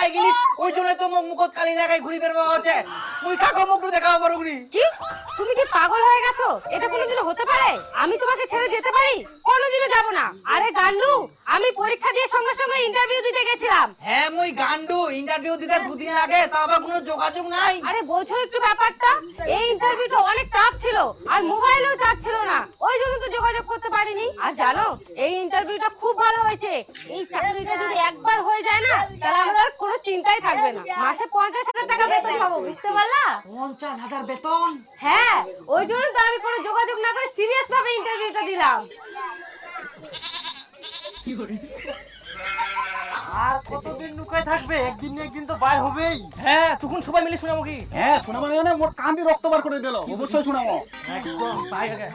দেখাই গেলিস ওই জন্য তো মুখত কালি দেখাই ঘুরি বের হচ্ছে মুই কাকো মুখ দেখাও পারুনি কি তুমি কি পাগল হয়ে গেছো? এটা কোনোদিনও হতে পারে? আমি তোমাকে ছেড়ে যেতে পারি? কোনোদিনও যাব না। আরে গান্ডু, আমি পরীক্ষা দিয়ে সঙ্গে সঙ্গে ইন্টারভিউ দিতে গেছিলাম। হ্যাঁ মুই গান্ডু ইন্টারভিউ দিতে দুদিন আগে তা আবার কোনো যোগাযোগ নাই। আরে বোঝো একটু ব্যাপারটা, এই ইন্টারভিউটা অনেক টাফ ছিল আর মোবাইলেও চার্জ ছিল না, ওই জন্য তো যোগাযোগ করতে পারিনি। আর জানো এই ইন্টারভিউটা খুব ভালো হয়েছে, এই চাকরিটা যদি একবার হয়ে যায় না তাহলে আমাদের আর কোনো চিন্তাই থাকবে না। মাসে 50,000 টাকা বেতন পাবো, বুঝতে পারলা? 50,000 বেতন? হ্যাঁ, ওই জন্য তো আমি কোনো যোগাযোগ না করে সিরিয়াস ভাবে ইন্টারভিউটা দিলাম। আর কতদিন লুকায় থাকবে? একদিন না একদিন তো বাইর হবেই। হ্যাঁ তখন সবাই মিলে শোনাবো কি? হ্যাঁ শোনাবো না, মোর কান্দি রক্ত বার করে দিল, অবশ্যই শোনাবো। একদম তাই আগে